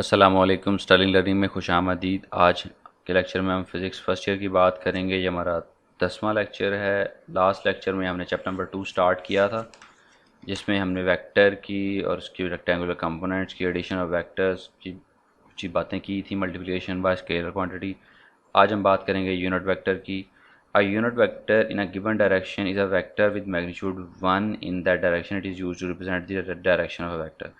अस्सलामुअलैकुम। Stirling learning में खुश आमदीद। आज के लेक्चर में हम फिज़िक्स फर्स्ट ईयर की बात करेंगे। ये हमारा 10वां लेक्चर है। लास्ट लेक्चर में हमने चैप्टर नंबर 2 स्टार्ट किया था, जिसमें हमने वेक्टर की और उसकी रेक्टेंगुलर कंपोनेंट्स की, एडिशन ऑफ वेक्टर्स की कुछ बातें की थी, मल्टीप्लिकेशन बाय स्केलर क्वांटिटी। आज हम बात करेंगे यूनिट वेक्टर की। A unit vector in a given direction is a vector with magnitude 1 in that direction. It is used to represent the direction of a vector.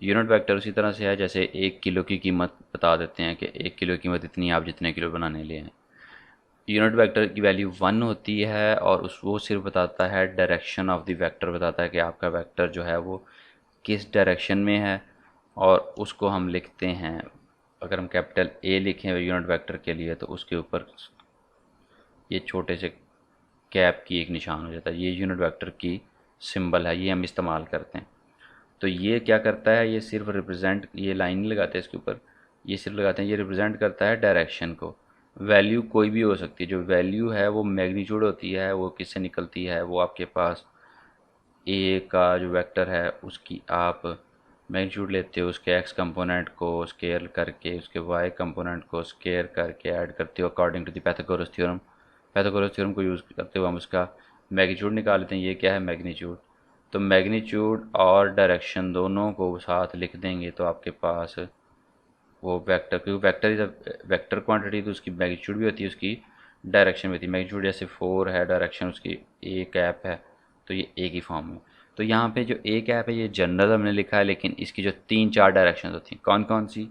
Unit vector उसी तरह से है जैसे 1 किलो की कीमत बता देते हैं कि 1 किलो की कीमत इतनी, आप जितने किलो बनाने लिए हैं। यूनिट वेक्टर की वैल्यू 1 होती है और उस वो सिर्फ बताता है डायरेक्शन ऑफ द वेक्टर, बताता है कि आपका वेक्टर जो है वो किस डायरेक्शन में है, और उसको हम लिखते हैं। अगर हम कैपिटल ए लिखें यूनिट वेक्टर के लिए तो उसके ऊपर ये छोटे से कैप की एक निशान हो जाता है। ये यूनिट वेक्टर की सिंबल है, ये हम इस्तेमाल करते हैं। तो ये क्या करता है, ये सिर्फ रिप्रेजेंट, ये लाइन नहीं लगाते इसके ऊपर, ये सिर्फ लगाते हैं, ये रिप्रेजेंट करता है डायरेक्शन को। वैल्यू कोई भी हो सकती है। जो वैल्यू है वो मैग्नीट्यूड होती है, वो किससे निकलती है, वो आपके पास ए का जो वेक्टर है उसकी आप मैग्नीट्यूड लेते हो, उसके एक्स कंपोनेंट को स्केयर करके उसके वाई कंपोनेंट को स्केयर करके ऐड करते हो according to the Pythagoras theorem. Pythagoras theorem को यूज़ करते हुए हम उसका मैग्नीट्यूड निकाल लेते हैं। ये क्या है, मैग्नीट्यूड। तो मैग्नीट्यूड और डायरेक्शन दोनों को साथ लिख देंगे तो आपके पास वो वेक्टर, क्योंकि vector is a vector quantity, तो उसकी मैग्नीट्यूड भी होती है, उसकी डायरेक्शन भी होती है। मैग्नीट्यूड जैसे 4 है, डायरेक्शन उसकी ए कैप है, तो ये ए की फॉर्म में। तो यहाँ पे जो ए कैप है ये जनरल हमने लिखा है, लेकिन इसकी जो 3-4 डायरेक्शन होती हैं, कौन कौन सी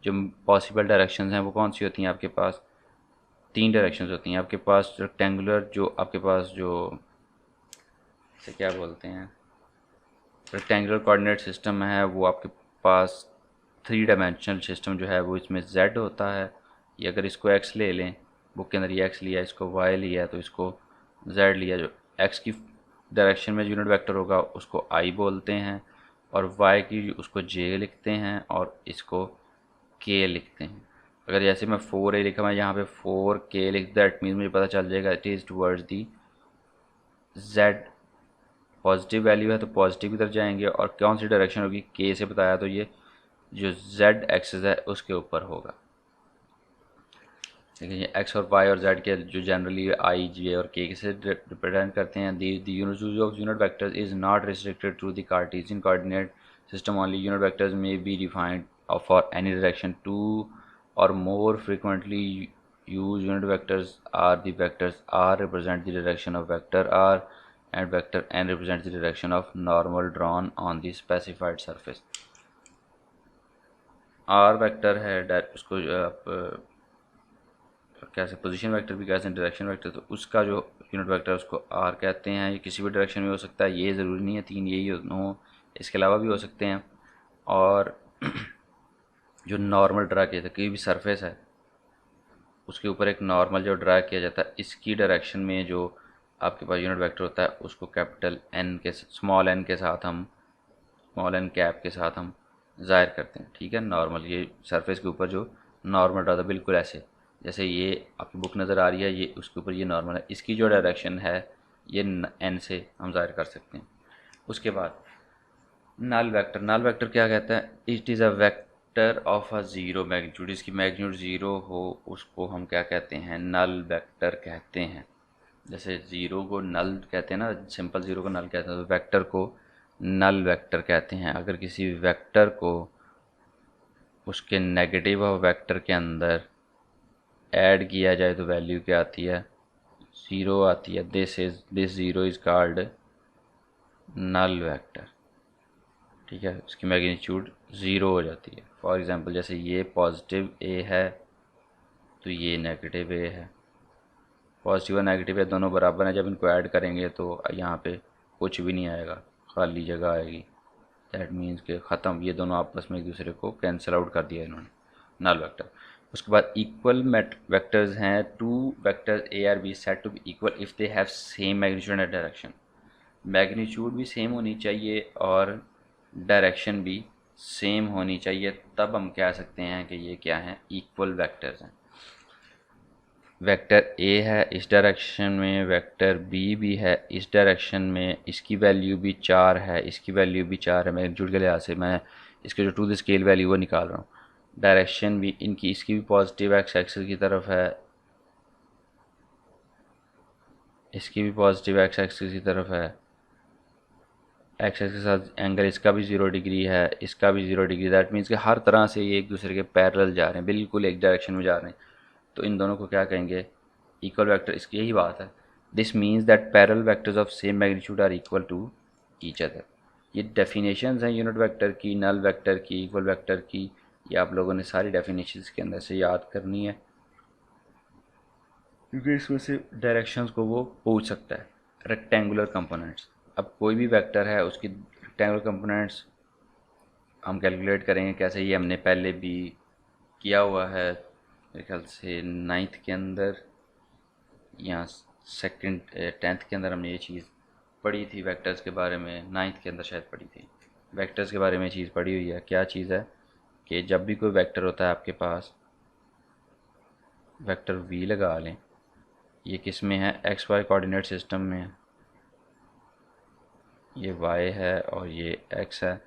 जो पॉसिबल डायरेक्शन हैं वो कौन सी होती हैं आपके पास? 3 डायरेक्शन होती हैं आपके पास। रेक्टेंगुलर जो आपके पास जो इसे क्या बोलते हैं, रेक्टेंगुलर कोऑर्डिनेट सिस्टम है, वो आपके पास 3 डायमेंशनल सिस्टम जो है वो इसमें z होता है। ये अगर इसको x ले लें, बुक के अंदर ये x लिया, इसको y लिया, तो इसको z लिया। जो x की डायरेक्शन में यूनिट वेक्टर होगा उसको I बोलते हैं, और y की उसको j लिखते हैं, और इसको k लिखते हैं। अगर जैसे मैं 4a लिखा, मैं यहाँ पे 4k लिख, दैट मीन मुझे पता चल जाएगा it is towards the z। Positive value है तो पॉजिटिव की तरफ जाएंगे, और कौन सी डायरेक्शन होगी, के से बताया, तो ये जो z एक्सिस है उसके ऊपर होगा। लेकिन ये x और y और z के जो जनरली i, j और k से रिप्रेजेंट करते हैं। The use of unit vectors is not restricted to the Cartesian coordinate system only. Unit vectors may be defined for any direction. Two or more frequently use unit vectors are the vectors r represent the direction of vector r, and vector n represents the direction of normal drawn on the specified surface। r vector है, उसको आप कैसे position vector भी कहते हैं, direction vector, तो उसका जो यूनिट वेक्टर है उसको r कहते हैं। ये किसी भी डायरेक्शन में हो सकता है, ये ज़रूरी नहीं है 3 यही हो, इसके अलावा भी हो सकते हैं। और जो नॉर्मल ड्रा किया था, कोई भी सरफेस है उसके ऊपर एक नॉर्मल जो ड्रा किया जाता है, इसकी डायरेक्शन में जो आपके पास यूनिट वेक्टर होता है उसको कैपिटल n के स्मॉल n के साथ हम स्मॉल n कैप के साथ हम ज़ाहिर करते हैं। ठीक है, नॉर्मल, ये सरफेस के ऊपर जो नॉर्मल ड्रा था, बिल्कुल ऐसे जैसे ये आपकी बुक नज़र आ रही है, ये उसके ऊपर ये नॉर्मल है, इसकी जो डायरेक्शन है ये n से हम ज़ाहिर कर सकते हैं। उसके बाद नल वेक्टर। नल वेक्टर क्या कहता है, it is a vector of a zero magnitude. इसकी मैग्नीट्यूड ज़ीरो हो उसको हम क्या कहते हैं, नल वेक्टर कहते हैं। जैसे ज़ीरो को नल कहते हैं ना, सिंपल ज़ीरो को नल कहते हैं, तो वेक्टर को नल वेक्टर कहते हैं। अगर किसी वेक्टर को उसके नेगेटिव ऑफ वेक्टर के अंदर ऐड किया जाए तो वैल्यू क्या आती है, ज़ीरो आती है। This zero is called null vector. ठीक है, इसकी मैग्नीट्यूड ज़ीरो हो जाती है। फॉर एग्ज़ाम्पल जैसे ये पॉजिटिव ए है तो ये नेगेटिव ए है। पॉजिटिव और नेगेटिव ए दोनों बराबर हैं, जब इनको ऐड करेंगे तो यहाँ पे कुछ भी नहीं आएगा, खाली जगह आएगी। दैट मीन्स के ख़त्म, ये दोनों आपस में एक दूसरे को कैंसिल आउट कर दिया इन्होंने, नल वेक्टर। उसके बाद इक्वल वेक्टर्स हैं, two vectors A R B set to be equal if they have same magnitude and direction. Magnitude भी सेम होनी चाहिए और डायरेक्शन भी सेम होनी चाहिए, तब हम कह सकते हैं कि ये क्या हैं, इक्वल वेक्टर्स हैं। वेक्टर ए है इस डायरेक्शन में, वेक्टर बी भी है इस डायरेक्शन में, इसकी वैल्यू भी 4 है, इसकी वैल्यू भी 4 है। मैग्नीट्यूड के लिहाज से मैं इसके जो टू द स्केल वैल्यू वो निकाल रहा हूँ। डायरेक्शन भी इनकी, इसकी भी पॉजिटिव एक्स एक्सिस की तरफ है, इसकी भी पॉजिटिव एक्स एक्सिस की तरफ है, एक्स एक्सिस के साथ एंगल इसका भी 0 डिग्री है, इसका भी 0 डिग्री। दैट मीन्स कि हर तरह से ये एक दूसरे के पैरेलल जा रहे हैं, बिल्कुल एक डायरेक्शन में जा रहे हैं। तो इन दोनों को क्या कहेंगे, इक्वल वेक्टर। इसकी यही बात है, this means that parallel vectors of same magnitude are equal to each other. ये डेफिनेशंस हैं यूनिट वेक्टर की, नल वेक्टर की, इक्वल वेक्टर की। ये आप लोगों ने सारी डेफिनेशंस के अंदर से याद करनी है, क्योंकि इसमें से डायरेक्शंस को वो पूछ सकता है। रेक्टेंगुलर कंपोनेंट्स, अब कोई भी वेक्टर है उसकी रेक्टेंगुलर कंपोनेंट्स हम कैलकुलेट करेंगे कैसे, ये हमने पहले भी किया हुआ है मेरे ख्याल से 9th के अंदर या सेकंड 10th के अंदर हमने ये चीज़ पढ़ी थी। वेक्टर्स के बारे में 9th के अंदर शायद पढ़ी थी, वेक्टर्स के बारे में चीज़ पढ़ी हुई है। क्या चीज़ है कि जब भी कोई वेक्टर होता है आपके पास, वेक्टर v लगा लें, ये किस में है, एक्स वाई कोऑर्डिनेट सिस्टम में है, ये y है और ये x है,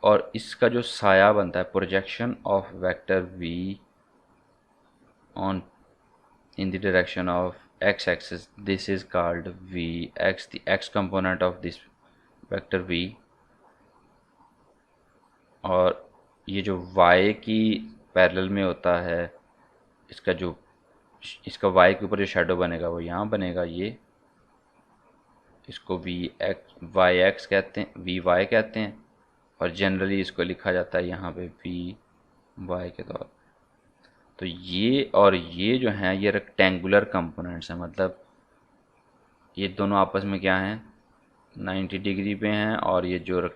और इसका जो साया बनता है, projection of vector v on in the direction of x axis, this is called vx, the x component of this vector v। और ये जो y की पैरेलल में होता है, इसका जो इसका y के ऊपर जो शेडो बनेगा वो यहाँ बनेगा, ये इसको वाई एक्स कहते हैं, वी वाई कहते हैं, और जनरली इसको लिखा जाता है यहाँ पे वी वाई के तौर। तो ये और ये जो हैं ये रेक्टेंगुलर कंपोनेंट्स हैं, मतलब ये दोनों आपस में क्या हैं, 90 डिग्री पे हैं, और ये जो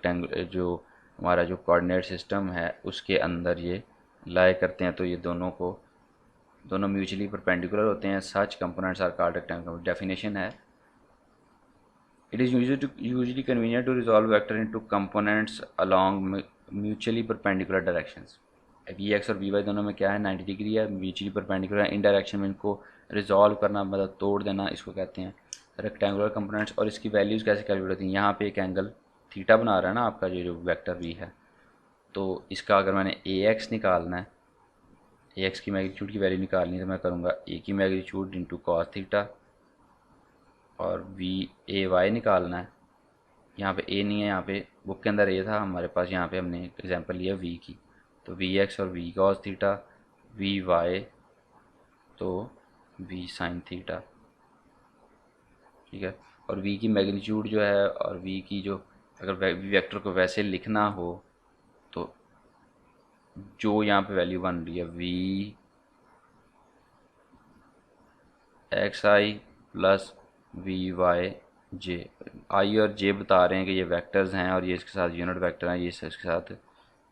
जो हमारा जो कोऑर्डिनेट सिस्टम है उसके अंदर ये लाई करते हैं। तो ये दोनों म्यूचुअली परपेंडिकुलर होते हैं। Such components are called rectangular. Definition है, it is usually convenient to resolve vector into components along mutually perpendicular directions. V X और वी वाई दोनों में क्या है, 90 डिग्री है, म्यूचुअली परपेंडिकुलर है। इन डायरेक्शन में इनको रिजॉल्व करना मतलब तोड़ देना, इसको कहते हैं रेक्टेंगुलर कंपोनेंट्स। और इसकी वैल्यूज़ कैसे कैलकुलेट होती हैं, यहाँ पे एक एंगल थीटा बना रहा है ना आपका जो वेक्टर वी है, तो इसका अगर मैंने ए एक्स निकालना है, ए एक्स की मैग्नीट्यूड की वैल्यू निकालनी है, तो मैं करूँगा ए की मैग्नीट्यूड इंटू कॉस थीटा, और वी ए वाई निकालना है। यहाँ पे ए नहीं है, यहाँ पे बुक के अंदर ए था हमारे पास, यहाँ पे हमने एग्जांपल लिया वी की, तो वी एक्स और V cos theta, V Y तो वी साइन थीटा, ठीक है। और वी की मैग्नीट्यूड जो है, और वी की जो अगर वी वेक्टर को वैसे लिखना हो तो जो यहाँ पे वैल्यू बन रही है V X I plus V Y J, I और जे बता रहे हैं कि ये वेक्टर्स हैं और ये इसके साथ यूनिट वेक्टर हैं, ये इसके साथ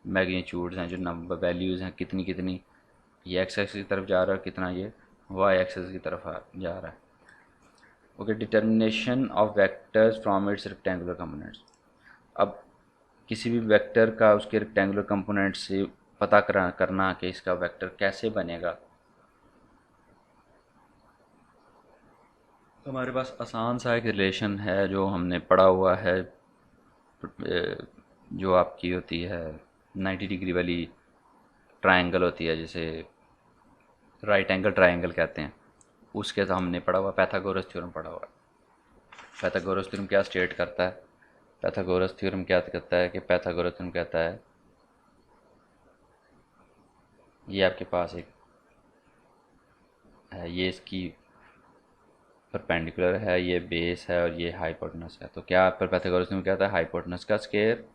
मैग्नीट्यूड्स हैं, जो नंबर वैल्यूज़ हैं कितनी कितनी, ये एक्स एक्सिस की तरफ जा रहा है, कितना ये वाई एक्सिस की तरफ जा रहा है। Okay, determination of vectors from its rectangular components. अब किसी भी वेक्टर का उसके रेक्टेंगुलर कंपोनेंट से पता करना कि इसका वेक्टर कैसे बनेगा, तो हमारे पास आसान सा एक रिलेशन है जो हमने पढ़ा हुआ है, जो आपकी होती है 90 डिग्री वाली ट्रायंगल होती है, जिसे राइट एंगल ट्रायंगल कहते हैं, उसके तो हमने पढ़ा हुआ, पैथागोरस थ्योरम पढ़ा हुआ है। पैथागोरस थ्योरम क्या स्टेट करता है, पैथागोरस थ्योरम क्या कहता है कि पैथागोरस थ्योरम कहता है ये आपके पास एक है, ये इसकी परपेंडिकुलर है, ये बेस है और ये हाइपोटेनस है। तो क्या पैथागोरस थ्योरम कहता है, हाइपोटेनस का square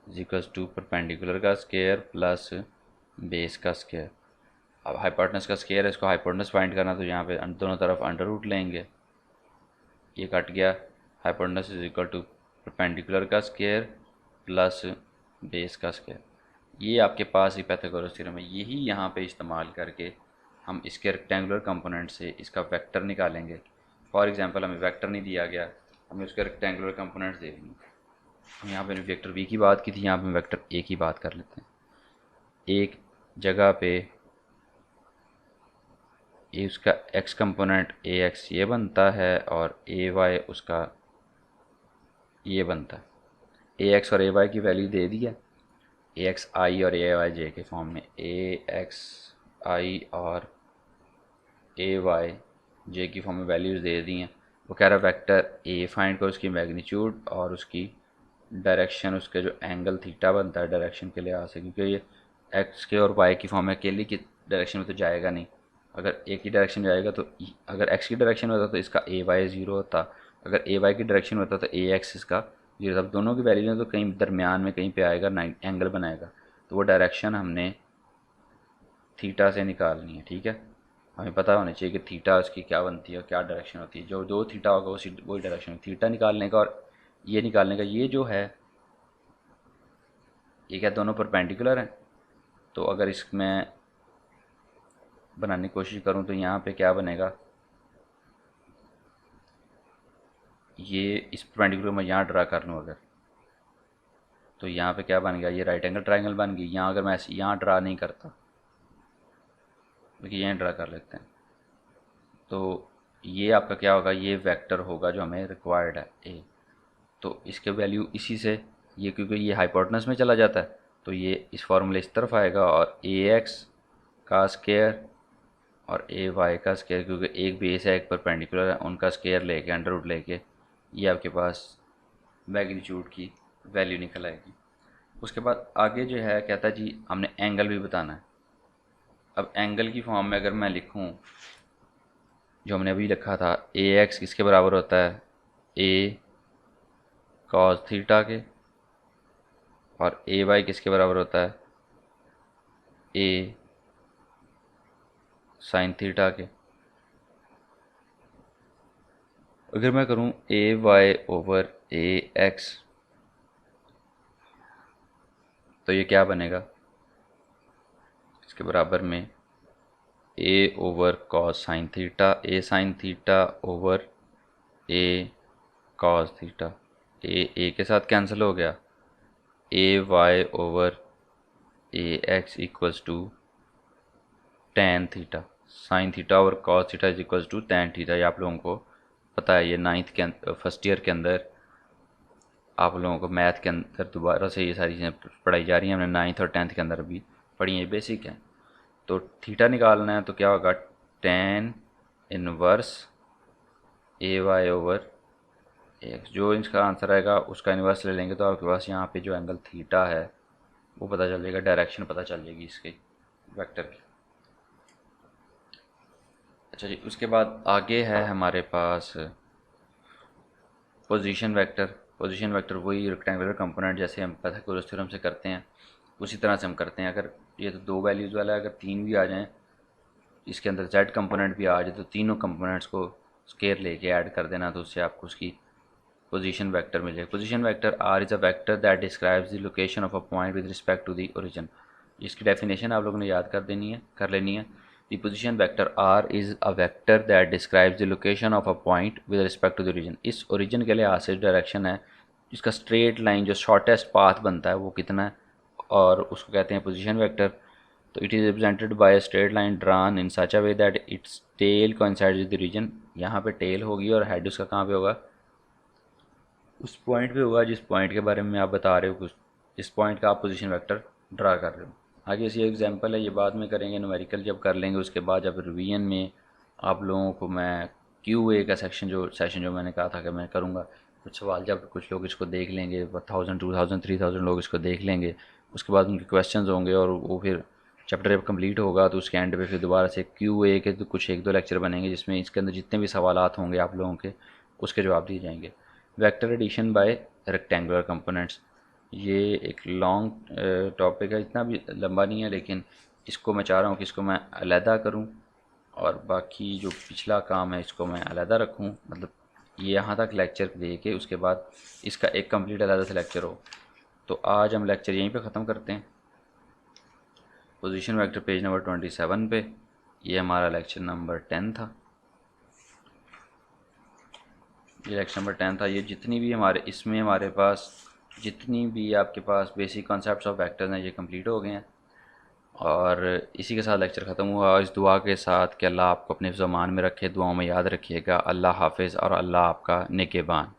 is equals to perpendicular का स्क्वायर प्लस बेस का स्क्वायर। अब हाइपोटेनस का स्क्वायर है, इसको हाइपोटेनस फाइंड करना, तो यहाँ पे दोनों तरफ अंडर रूट लेंगे, ये कट गया, hypotenuse is equal to perpendicular का स्क्वायर प्लस बेस का स्क्वायर। ये आपके पास ही पैथागोरस थ्योरम है। यही यहाँ पे इस्तेमाल करके हम इसके रेक्टेंगुलर कंपोनेंट से इसका वेक्टर निकालेंगे। फॉर एग्जांपल हमें वेक्टर नहीं दिया गया, हमें उसके रेक्टेंगुलर कंपोनेंट्स दे देंगे। हम यहाँ पे वेक्टर वी की बात की थी, यहाँ पे वेक्टर ए की बात कर लेते हैं। एक जगह पे ये उसका एक्स कंपोनेंट ए एक्स ये बनता है और ए वाई उसका ये बनता है। ए एक्स और ए वाई की वैल्यू दे दी है, ए एक्स आई और ए वाई जे के फॉर्म में, ए एक्स आई और ए वाई जे की फॉर्म में वैल्यूज़ दे दी हैं। वो कह रहा है वेक्टर ए फाइंड करो, उसकी मैग्नीट्यूड और उसकी डायरेक्शन, उसके जो एंगल थीटा बनता है डायरेक्शन के लिहाज से, क्योंकि ये एक्स के और वाई की फॉर्म में अकेली की डायरेक्शन में तो जाएगा नहीं। अगर एक ही डायरेक्शन में जाएगा तो अगर एक्स की डायरेक्शन में होता तो इसका ए वाई ज़ीरो होता, अगर ए वाई की डायरेक्शन में होता तो ए एक्स इसका ज़ीरो था। दोनों की वैल्यू में तो कहीं दरमियान में कहीं पे आएगा, एंगल बनाएगा। तो वो डायरेक्शन हमने थीटा से निकालनी है, ठीक है। हमें पता होना चाहिए कि थीटा उसकी क्या बनती है और क्या डायरेक्शन होती है। जो दो थीटा होगा उसी वही डायरेक्शन, थीटा निकालने का और ये निकालने का। ये जो है ये क्या दोनों परपेंडिकुलर हैं, तो अगर इसमें बनाने की कोशिश करूं तो यहाँ पे क्या बनेगा, ये इस परपेंडिकुलर में यहाँ ड्रा कर लूँ अगर, तो यहाँ पे क्या बन गया, ये राइट एंगल ट्राइंगल बन गई। यहाँ अगर मैं यहाँ ड्रा नहीं करता, देखिए यहाँ ड्रा कर लेते हैं, तो ये आपका क्या होगा, ये वेक्टर होगा जो हमें रिक्वायर्ड है ए। तो इसके वैल्यू इसी से, ये क्योंकि ये हाइपोटेनस में चला जाता है तो ये इस फॉर्मूले इस तरफ आएगा, और ए एक्स का स्क्वायर और ए वाई का स्क्वायर, क्योंकि एक बेस है एक परपेंडिकुलर है, उनका स्क्वायर लेके अंडर रूट लेके ये आपके पास मैग्नीट्यूड की वैल्यू निकल आएगी। उसके बाद आगे जो है कहता है जी हमने एंगल भी बताना है। अब एंगल की फॉर्म में अगर मैं लिखूं जो हमने अभी लिखा था, ए एक्स किसके बराबर होता है, ए कॉस थीटा के, और ए वाई किसके बराबर होता है, ए साइन थीटा के। अगर मैं करूं A Y over A X तो ये क्या बनेगा, इसके बराबर में A over cos sine theta, A sine theta over A cos theta. A के साथ कैंसिल हो गया, A Y over A X equals to tan theta, sine theta और cos theta is equals to tan theta. ये आप लोगों को पता है, ये नाइन्थ के फर्स्ट ईयर के अंदर आप लोगों को मैथ के अंदर दोबारा से ये सारी चीज़ें पढ़ाई जा रही हैं। हमने नाइन्थ और टेंथ के अंदर भी पढ़ी है, बेसिक है। तो थीटा निकालना है तो क्या होगा, टेन इनवर्स ए वाई ओवर एक्स। जो इसका आंसर आएगा उसका इन्वर्स ले लेंगे तो आपके पास यहाँ पे जो एंगल थीटा है वो पता चल जाएगा, डायरेक्शन पता चल जाएगी इसके वेक्टर की। अच्छा जी, उसके बाद आगे है हमारे पास पोजीशन वेक्टर। पोजीशन वेक्टर वही रेक्टेंगुलर कंपोनेंट जैसे हम पाइथागोरस थ्योरम से करते हैं उसी तरह से हम करते हैं। अगर ये तो दो वैल्यूज़ वाला है, अगर तीन भी आ जाएं, इसके अंदर जेड कंपोनेंट भी आ जाए, तो तीनों कंपोनेंट्स को स्केयर लेके ऐड कर देना, तो उससे आपको उसकी पोजीशन वेक्टर मिल जाएगा। Position vector R is a vector that describes the location of a point with respect to the origin. इसकी डेफिनेशन आप लोगों ने याद कर लेनी है। The position vector R is a vector that describes the location of a point with respect to the origin. इस origin के लिहाज से डायरेक्शन है, इसका स्ट्रेट लाइन जो शॉर्टेस्ट पाथ बनता है वो कितना है, और उसको कहते हैं पोजीशन वेक्टर। तो it is represented by a straight line drawn in such a way that its tail coincides with the region. यहाँ पे टेल होगी और हेड उसका कहाँ पे होगा, उस पॉइंट पे होगा जिस पॉइंट के बारे में आप बता रहे हो, कुछ इस पॉइंट का आप पोजीशन वेक्टर ड्रा कर रहे हो। आगे इसी एग्जांपल है, ये बाद में करेंगे, न्यूमेरिकल जब कर लेंगे उसके बाद जब रिवीजन में आप लोगों को मैं QA का सेक्शन जो मैंने कहा था कि मैं करूँगा, कुछ सवाल जब कुछ लोग इसको देख लेंगे, 1000 2000 3000 लोग इसको देख लेंगे, उसके बाद उनके क्वेश्चंस होंगे और वो फिर चैप्टर जब कंप्लीट होगा तो उसके एंड पे फिर दोबारा से QA के तो कुछ एक दो लेक्चर बनेंगे जिसमें इसके अंदर जितने भी सवालात होंगे आप लोगों के उसके जवाब दिए जाएंगे। Vector addition by rectangular components, ये एक लॉन्ग टॉपिक है, इतना भी लंबा नहीं है, लेकिन इसको मैं चाह रहा हूँ कि इसको मैं अलहदा करूँ और बाकी जो पिछला काम है इसको मैं अलहदा रखूँ, मतलब ये यहाँ तक लेक्चर दे के उसके बाद इसका एक कंप्लीट अलहदा से लेक्चर हो। तो आज हम लेक्चर यहीं पे ख़त्म करते हैं। पोजीशन वेक्टर पेज नंबर 27 पे, ये हमारा लेक्चर नंबर 10 था। ये लेक्चर नंबर 10 था। ये जितनी भी हमारे इसमें हमारे पास जितनी भी आपके पास बेसिक कॉन्सेप्ट्स ऑफ वेक्टर्स हैं ये कंप्लीट हो गए हैं, और इसी के साथ लेक्चर ख़त्म हुआ इस दुआ के साथ कि अल्लाह आपको अपने ज़मान में रखे, दुआओं में याद रखिएगा। अल्लाह हाफिज़ और अल्लाह आपका निगहबान।